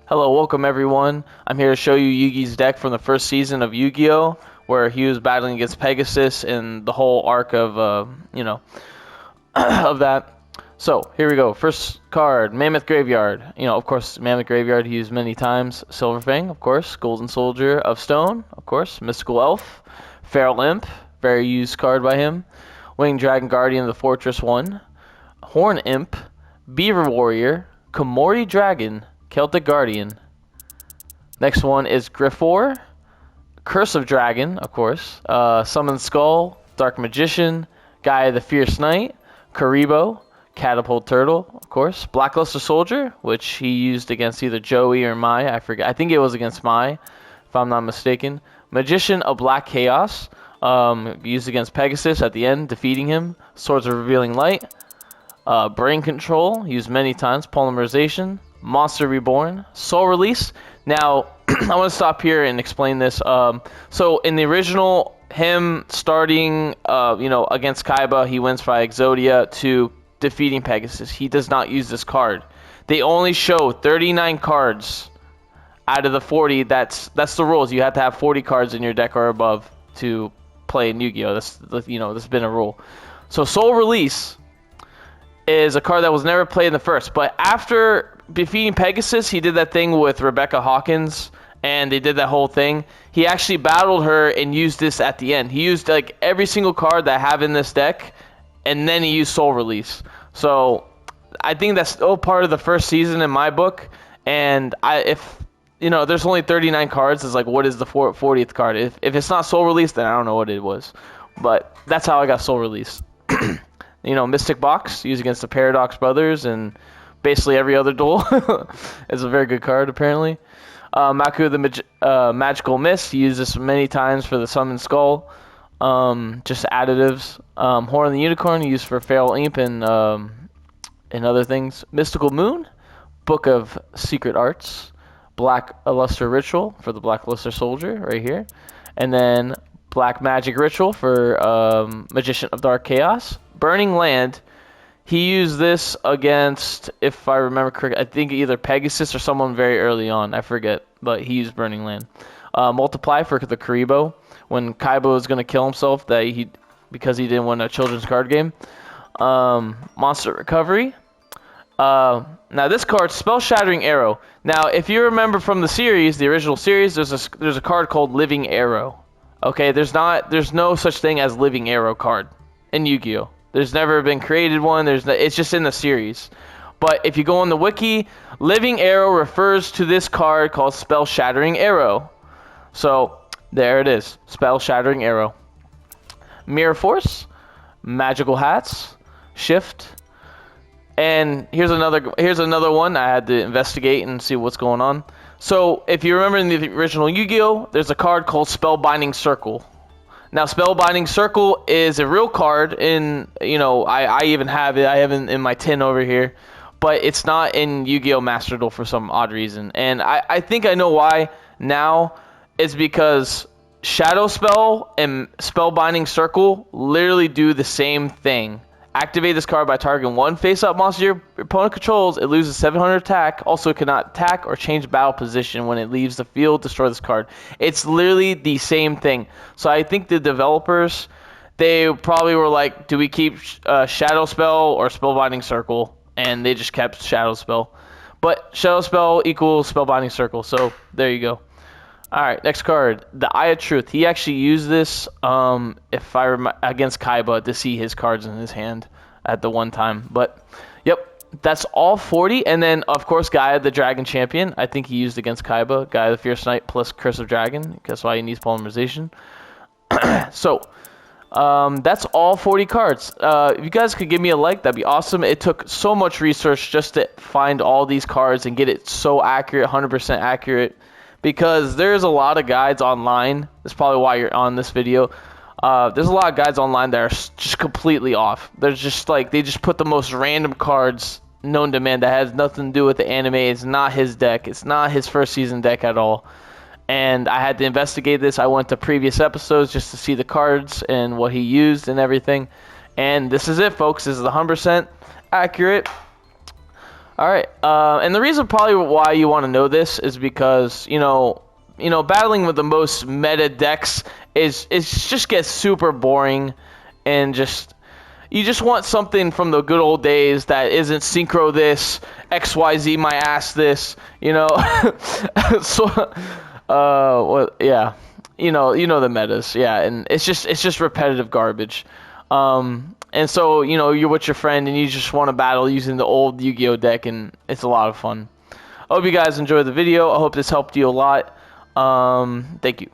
Hello, welcome everyone. I'm here to show you Yugi's deck from the first season of Yu-Gi-Oh, where he was battling against Pegasus and the whole arc of, of that. So, here we go. First card, Mammoth Graveyard. Of course, Mammoth Graveyard he used many times. Silverfang, of course. Golden Soldier of Stone, of course. Mystical Elf. Feral Imp, very used card by him. Winged Dragon Guardian of the Fortress 1. Horn Imp. Beaver Warrior. Komori Dragon. Celtic Guardian. Next one is Griffor. Curse of Dragon, of course. Summon Skull. Dark Magician. Gaia the Fierce Knight. Karibo. Catapult Turtle, of course. Blackluster Soldier, which he used against either Joey or Mai. I forget. I think it was against Mai, if I'm not mistaken. Magician of Black Chaos. Used against Pegasus at the end, defeating him. Swords of Revealing Light. Brain Control, used many times. Polymerization. Monster Reborn. Soul Release. Now, I want to stop here and explain this. So, in the original, him starting, against Kaiba, he wins by Exodia to defeating Pegasus. He does not use this card. They only show 39 cards out of the 40. That's the rules. You have to have 40 cards in your deck or above to play in Yu-Gi-Oh. That's been a rule. So Soul Release is a card that was never played in the first, but after defeating Pegasus, he did that thing with Rebecca Hawkins, and they did that whole thing. He actually battled her and used this at the end. He used like every single card that I have in this deck, and then he used Soul Release. So I think that's still part of the first season in my book. And if there's only 39 cards, it's like, what is the 40th card? If it's not Soul Release, then I don't know what it was. But that's how I got Soul Release. Mystic Box, used against the Paradox Brothers and basically every other duel. It's a very good card, apparently. Maku the Magical Mist, he used this many times for the Summon Skull. Just additives. Horn of the Unicorn, used for Feral Imp and other things. Mystical Moon, Book of Secret Arts. Black Luster Ritual for the Black Luster Soldier, right here. And then Black Magic Ritual for Magician of Dark Chaos. Burning Land, he used this against, if I remember correctly, I think either Pegasus or someone very early on. I forget, but he used Burning Land. Multiply for the Karibo, when Kaiba was going to kill himself because he didn't win a children's card game. Monster Recovery. Now this card, Spell Shattering Arrow. Now if you remember from the series, the original series, there's a card called Living Arrow. Okay, there's no such thing as Living Arrow card in Yu-Gi-Oh. There's never been created one. It's just in the series. But if you go on the wiki, Living Arrow refers to this card called Spell Shattering Arrow. So there it is, Spell Shattering Arrow. Mirror Force, Magical Hats, Shift, and here's another one I had to investigate and see what's going on. So if you remember in the original Yu-Gi-Oh, there's a card called Spellbinding Circle. Now Spellbinding Circle is a real card in, I even have it. I have it in my tin over here, but it's not in Yu-Gi-Oh Master Duel for some odd reason, and I think I know why now. It's because Shadow Spell and Spellbinding Circle literally do the same thing. Activate this card by targeting one face-up monster your opponent controls. It loses 700 attack. Also, it cannot attack or change battle position when it leaves the field. Destroy this card. It's literally the same thing. So I think the developers, they probably were like, do we keep Shadow Spell or Spellbinding Circle? And they just kept Shadow Spell. But Shadow Spell equals Spellbinding Circle. So there you go. Alright, next card, the Eye of Truth. He actually used this against Kaiba to see his cards in his hand at the one time. But, yep, that's all 40. And then, of course, Gaia, the Dragon Champion. I think he used against Kaiba. Gaia, the Fierce Knight, plus Curse of Dragon. That's why he needs Polymerization. So, that's all 40 cards. If you guys could give me a like, that'd be awesome. It took so much research just to find all these cards and get it so accurate, 100% accurate. Because there's a lot of guides online. That's probably why you're on this video. There's a lot of guides online that are just completely off. They're just like, they just put the most random cards known to man that has nothing to do with the anime. It's not his deck. It's not his first season deck at all. And I had to investigate this. I went to previous episodes just to see the cards and what he used and everything. And this is it, folks. This is 100% accurate. All right. And the reason probably why you want to know this is because battling with the most meta decks is just gets super boring, and you just want something from the good old days that isn't synchro this, XYZ my ass this, so well, yeah. The metas, yeah, and it's just repetitive garbage. And so, you're with your friend and you just want to battle using the old Yu-Gi-Oh deck, and it's a lot of fun. I hope you guys enjoyed the video. I hope this helped you a lot. Thank you.